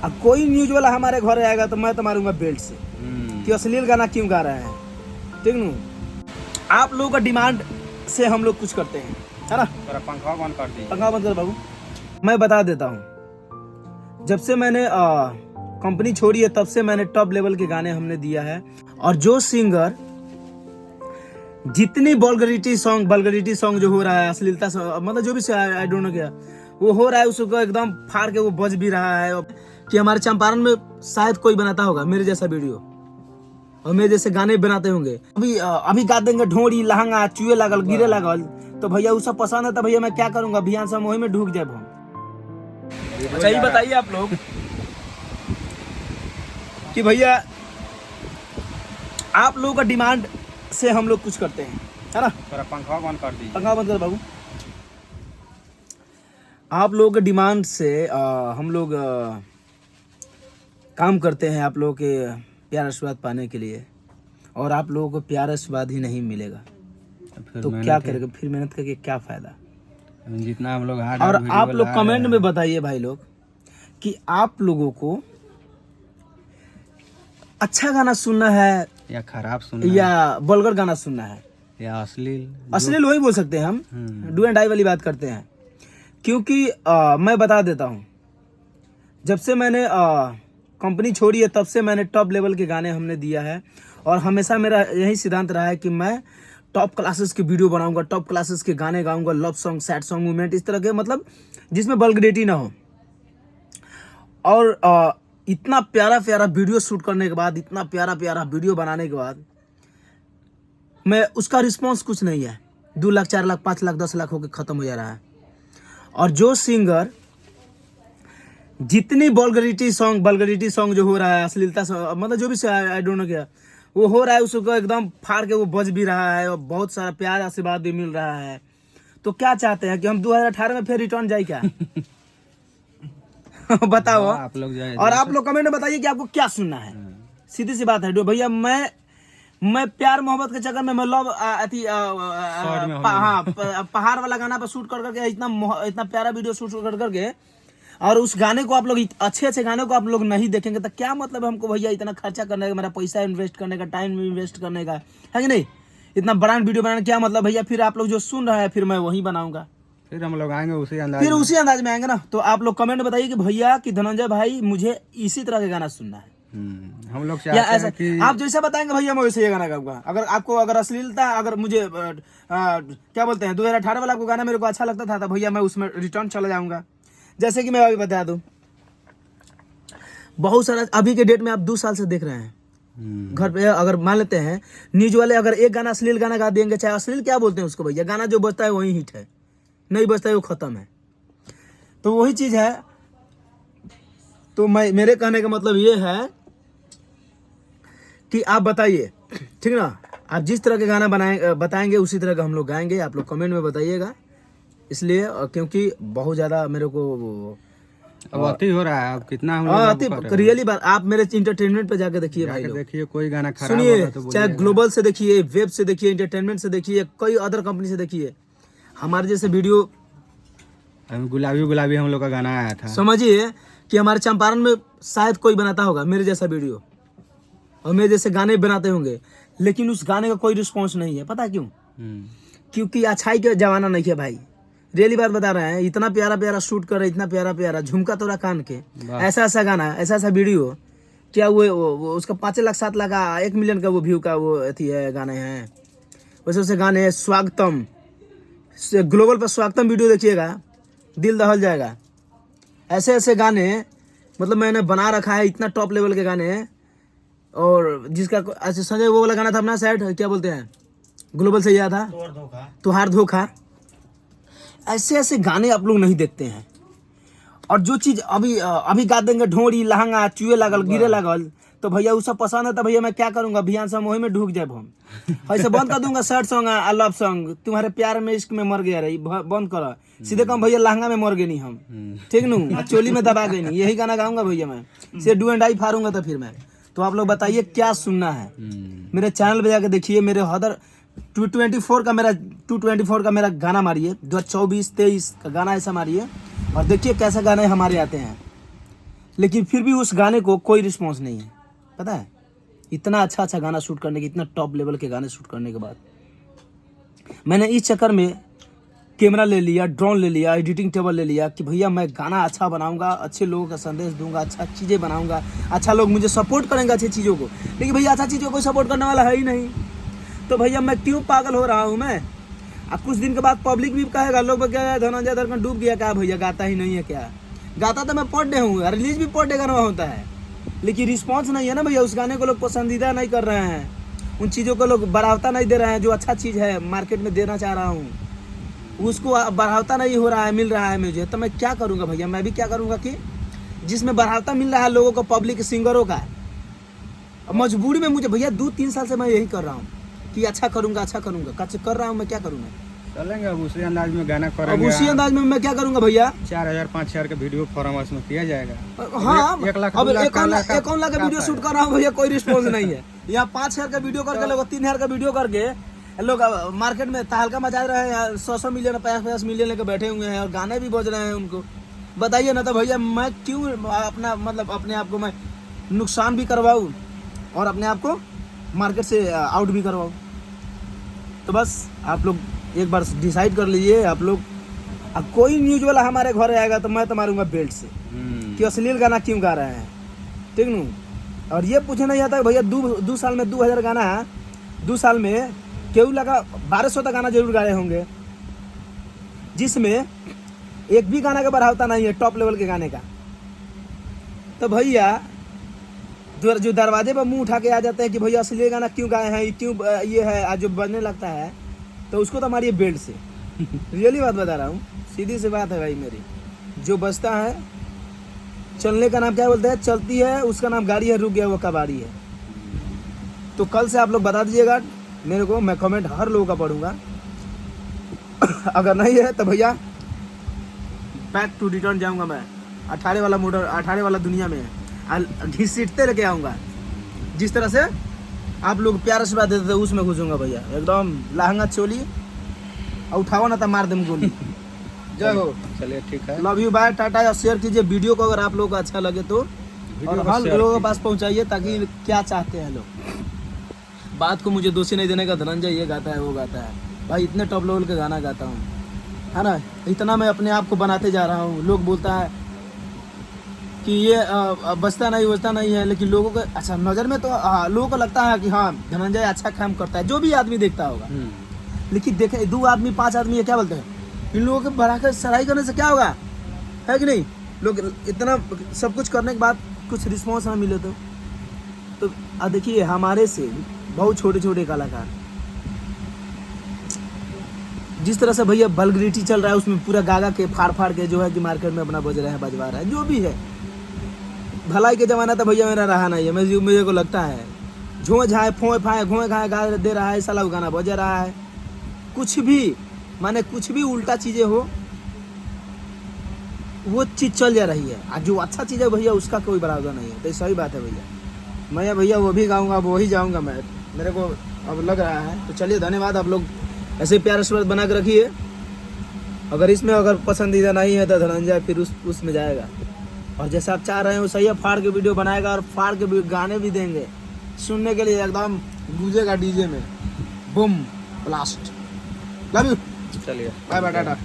अब कोई न्यूज वाला हमारे घर आएगा तो मैं तो मारूंगा बेल्ट से कि अश्लील गाना क्यों गा रहे हैं। ठीक न, आप लोगों का डिमांड से हम लोग कुछ करते हैं, है ना। पंखा बंद कर दी, पंखा बंद कर बाबू। मैं बता देता हूँ, जब से मैंने कंपनी छोड़ी है तब से मैंने टॉप लेवल के गाने हमने दिया है। और जो सिंगर जितनी वल्गरिटी सॉन्ग जो हो रहा है, अश्लीलता मतलब जो भी आई डोंट नो क्या वो हो रहा है, उसको एकदम फाड़ के वो बज भी रहा है कि हमारे चंपारण में शायद कोई बनाता होगा मेरे जैसा वीडियो और मेरे जैसे गाने बनाते होंगे। अभी गा देंगे ढोड़ी लहंगा चुए लागल गिरे लागल, तो भैया वो सब पसंद है तो भैया मैं क्या करूंगा, अभियान से वही में ढूक जाए हम। अच्छा ये बताइए आप लोग कि भैया आप लोगों का डिमांड से हम लोग कुछ करते हैं, है ना। पंखा बंद कर दी, पंखा बंद कर बाबू। आप लोगों के डिमांड से हम लोग काम करते हैं आप लोगों के प्यार आशीर्वाद पाने के लिए, और आप लोगों को प्यार आशीर्वाद ही नहीं मिलेगा तो क्या करेंगे, फिर मेहनत करके क्या फायदा। जितना हम लोग और आप लोग कमेंट में बताइए भाई लोग कि आप लोगों को अच्छा गाना सुनना है या खराब सुनना या वल्गर गाना सुनना है या अश्लील वही बोल सकते हैं हम, डू एंड डाई वाली बात करते हैं। क्योंकि मैं बता देता हूँ, जब से मैंने कंपनी छोड़ी है तब से मैंने टॉप लेवल के गाने हमने दिया है, और हमेशा मेरा यही सिद्धांत रहा है कि मैं टॉप क्लासेस की वीडियो बनाऊंगा, टॉप क्लासेस के गाने गाऊंगा, love song, sad song, movement, इस तरह के, मतलब जिसमें वल्गरिटी ना हो। और इतना प्यारा प्यारा वीडियो शूट करने के बाद, इतना प्यारा प्यारा वीडियो बनाने के बाद मैं उसका रिस्पांस कुछ नहीं है, 2 लाख 4 लाख 5 लाख 10 लाख होकर खत्म हो जा रहा है। और जो सिंगर जितनी वल्गरिटी सॉन्ग जो हो रहा है, अश्लीलता मतलब जो भी आई डोंट नो क्या वो हो रहा है, उसको एकदम फाड़ के वो बज भी रहा है और बहुत सारा प्यार आशीर्वाद भी मिल रहा है। तो क्या चाहते हैं कि हम 2018 में फिर रिटर्न जाए क्या? बताओ आप लोग जाए। और आप लोग कमेंट में बताइए कि आपको क्या सुनना है। सीधी सी बात है जो भैया, मैं प्यार मोहब्बत के चक्कर में मैं लव पहाड़ वाला गाना पर शूट कर करके इतना प्यारा वीडियो शूट कर करके, और उस गाने को आप लोग अच्छे गाने को आप लोग नहीं देखेंगे तो क्या मतलब हमको भैया इतना खर्चा करने का, मेरा पैसा इन्वेस्ट करने का, टाइम इन्वेस्ट करने का, है कि नहीं। इतना बड़ा वीडियो बनाने क्या मतलब भैया, फिर आप लोग जो सुन रहे हैं फिर मैं वही बनाऊंगा, फिर हम लोग आएंगे उसी अंदाज में आएंगे ना। तो आप लोग कमेंट बताइए कि भैया कि धनंजय भाई मुझे इसी तरह का गाना सुनना है, हम लोग या ऐसा कि आप जैसा बताएंगे भैया मैं वैसे ये गाना गाऊंगा। अगर आपको अश्लीलता, अगर मुझे क्या बोलते हैं 2018 वाला आपको गाना मेरे को अच्छा लगता था तो भैया मैं उसमें रिटर्न चला जाऊंगा। जैसे कि मैं अभी बता दूं, बहुत सारा अभी के डेट में आप 2 साल से देख रहे हैं घर पे, अगर मान लेते हैं न्यूज वाले अगर एक गाना अश्लील गाना गा देंगे, चाहे अश्लील क्या बोलते हैं उसको भैया, गाना जो बजता है वही हिट है, नहीं बजता है वो खत्म है। तो वही चीज है। तो मेरे कहने का मतलब ये है कि आप बताइए, ठीक ना, आप जिस तरह के गाना बताएंगे उसी तरह का हम लोग गाएंगे। आप लोग कमेंट में बताइएगा, इसलिए क्योंकि बहुत ज़्यादा मेरे को अति हो रहा है। अब कितना हम लोग रियली बात, आप मेरे इंटरटेनमेंट पे जाके देखिए भाई लोग, देखिए कोई गाना खराब सुनिए, तो चाहे ग्लोबल से देखिए, वेब से देखिए, इंटरटेनमेंट से देखिए, कोई अदर कंपनी से देखिए, हमारे जैसे वीडियो गुलाबी हम लोग का गाना आया था, समझिए कि हमारे चंपारण में शायद कोई बनाता होगा मेरे जैसा वीडियो और मेरे जैसे गाने बनाते होंगे, लेकिन उस गाने का कोई रिस्पॉन्स नहीं है। पता क्यों? क्योंकि अच्छाई का जमाना नहीं है भाई, रियली बात बता रहे हैं। इतना प्यारा प्यारा शूट कर रहे, इतना प्यारा प्यारा झुमका तोड़ा कान के, ऐसा गाना, ऐसा वीडियो, क्या वो उसका 5 लाख 7 लाख 1 मिलियन का वो व्यू का वो अथी है, गाने हैं वैसे गाने हैं। स्वागतम ग्लोबल पर स्वागतम वीडियो देखिएगा, दिल दहल जाएगा। ऐसे गाने मतलब मैंने बना रखा है, इतना टॉप लेवल के गाने हैं। और जिसका अच्छा संजय वो वाला गाना था अपना साइड, क्या बोलते हैं, ग्लोबल से याद था, तुहार धोखा। ऐसे गाने आप लोग नहीं देखते हैं। और जो चीज अभी गा देंगे ढोड़ी लहंगा चुए लागल गिरे लागल, तो भैया वो सब पसंद है तो भैया मैं क्या करूंगा, अभियान से वही में ढूक जाए हम। ऐसे बंद कर दूंगा सैड सॉन्ग, लव सॉन्ग, तुम्हारे प्यार में इश्क में मर गया रही, बंद करो। सीधे कम भैया लहंगा में मर गए नहीं हम, ठीक नू, चोली में दबा गए नहीं, यही गाना गाऊंगा भैया मैं, से डू एंड डाई फाड़ूंगा। तो फिर मैं तो आप लोग बताइए क्या सुनना है। मेरे चैनल पे जाके देखिए, मेरे हदर 224 का मेरा गाना मारिए, 2024-23 का गाना ऐसा मारिए और देखिए कैसे गाने हमारे आते हैं। लेकिन फिर भी उस गाने को कोई रिस्पॉन्स नहीं है। पता है, इतना अच्छा गाना शूट करने के, इतना टॉप लेवल के गाने शूट करने के बाद मैंने इस चक्कर में कैमरा ले लिया, ड्रोन ले लिया, एडिटिंग टेबल ले लिया कि भैया मैं गाना अच्छा बनाऊंगा, अच्छे लोगों का संदेश दूंगा, अच्छा चीज़ें बनाऊंगा, अच्छा लोग मुझे सपोर्ट करेंगे अच्छी चीज़ों को। लेकिन भैया अच्छा चीज़ को कोई सपोर्ट करने वाला है ही नहीं। तो भैया मैं क्यों पागल हो रहा हूँ मैं। अब कुछ दिन के बाद पब्लिक भी कहेगा, लोग क्या धनंजय दर्पण डूब गया क्या भैया, गाता ही नहीं है क्या। गाता तो मैं पर डे हूँ, रिलीज भी पर डे करना होता है, लेकिन रिस्पॉन्स नहीं है ना भैया। उस गाने को लोग पसंदीदा नहीं कर रहे हैं, उन चीज़ों को लोग बढ़ावा नहीं दे रहे हैं। जो अच्छा चीज़ है मार्केट में देना चाह रहा हूँ उसको बढ़ावा नहीं हो रहा है, मिल रहा है मुझे। तो मैं क्या करूँगा भैया, मैं भी क्या करूँगा कि जिसमें बढ़ावा मिल रहा है लोगों को, पब्लिक सिंगरों का, मजबूरी में मुझे भैया 2-3 साल से मैं यही कर रहा हूँ कि अच्छा करूँगा कर रहा हूँ। मैं क्या करूँगा, चलेंगे अब उसी अंदाज में गाना अब करेंगे। उसी अंदाज में मैं क्या करूँगा भैया। 4000-5000 का वीडियो फॉर्मेट में किया जाएगा। हाँ, 1 लाख अब 2 लाख 1 लाख का वीडियो शूट कर रहा हूँ भैया, कोई रिस्पॉन्स नहीं है। यहाँ 5000 का वीडियो करके लोग 3000 का वीडियो करके लोग मार्केट में तहलका मचा रहे हैं, 100 मिलियन 50 मिलियन लेकर बैठे हुए हैं और गाने भी बज रहे हैं उनको। बताइए ना, तो भैया मैं क्यों अपना मतलब अपने आप को मैं नुकसान भी करवाऊँ और अपने आप को मार्केट से आउट भी करवाऊँ। तो बस आप लोग एक बार डिसाइड कर लीजिए आप लोग। अब कोई न्यूज वाला हमारे घर आएगा तो मैं तो मारूंगा बेल्ट से कि अश्लील गाना क्यों गा रहे हैं, ठीक नू। और ये पूछे नहीं आता भैया 2 साल में 2000 गाना है, 2 साल में क्यों लगा 1200 तक गाना जरूर गाए होंगे, जिसमें एक भी गाना का बढ़ावा नहीं है टॉप लेवल के गाने का। तो भैया जो दरवाजे पर मुंह उठा के आ जाते हैं कि भैया अश्लील गाना क्यों गाए हैं, क्यों ये है, आज जो बजने लगता है तो उसको तो हमारी बेल्ट से रियली बात बता रहा हूँ, सीधी सी बात है भाई मेरी। जो बजता है, चलने का नाम क्या बोलते हैं, चलती है उसका नाम गाड़ी है, रुक गया वो कबाड़ी है। तो कल से आप लोग बता दीजिएगा मेरे को, मैं कमेंट हर लोगों का पढ़ूंगा। अगर नहीं है तो भैया बैक टू रिटर्न जाऊंगा मैं, 18 वाला मोटर, 18 वाला दुनिया में घिसटते लेके आऊँगा। जिस तरह से आप लोग प्यार से बात देते थे उसमें घुसूंगा भैया, एकदम लहंगा चोली और उठाओ ना तो मार दें गोली। जय हो। चलिए ठीक है, लव यू, बाय, टाटा। या शेयर कीजिए वीडियो को अगर आप लोगों को अच्छा लगे तो, और हम लोगों के पास पहुंचाइए ताकि क्या चाहते हैं लोग। बात को मुझे दोषी नहीं देने का, धनंजय ये गाता है वो गाता है, भाई इतने टॉप लेवल के गाना गाता हूँ, है ना। इतना मैं अपने आप को बनाते जा रहा हूँ। लोग बोलता है कि ये बचता नहीं है, लेकिन लोगों को अच्छा नज़र में तो लोगों को लगता है कि हाँ धनंजय अच्छा काम करता है, जो भी आदमी देखता होगा। लेकिन देखे 2 आदमी 5 आदमी ये क्या बोलते हैं, इन लोगों को बढ़ाकर सराही करने से क्या होगा, है कि नहीं। लोग इतना सब कुछ करने के बाद कुछ रिस्पॉन्स ना मिले तो देखिए हमारे से बहुत छोटे छोटे कलाकार जिस तरह से भैया वल्गैरिटी चल रहा है, उसमें पूरा गागा के फाड़ के जो है कि मार्केट में अपना बज रहे हैं, बजवा रहा है, जो भी है। भलाई के ज़माना तो भैया मेरा रहा नहीं है। मुझे को लगता है झों झाए फोए फाए घोए घाए गा दे रहा है, साला गाना बज रहा है, कुछ भी माने कुछ भी उल्टा चीज़ें हो वो चीज़ चल जा रही है। और जो अच्छा चीज़ है भैया उसका कोई बराबर नहीं है। तो सही बात है भैया, मैं भैया वो भी गाऊँगा, वो ही जाऊँगा मैं, मेरे को अब लग रहा है। तो चलिए धन्यवाद, आप लोग ऐसे प्यार से बना के रखिए। अगर इसमें अगर पसंदीदा नहीं है तो धनंजय फिर उसमें जाएगा, और जैसा आप चाह रहे हैं वो सही है, फाड़ के वीडियो बनाएगा और फाड़ के गाने भी देंगे सुनने के लिए, एकदम गूंजेगा डीजे में, बूम ब्लास्ट। लव यू, चलिए बाय बाय, टाटा।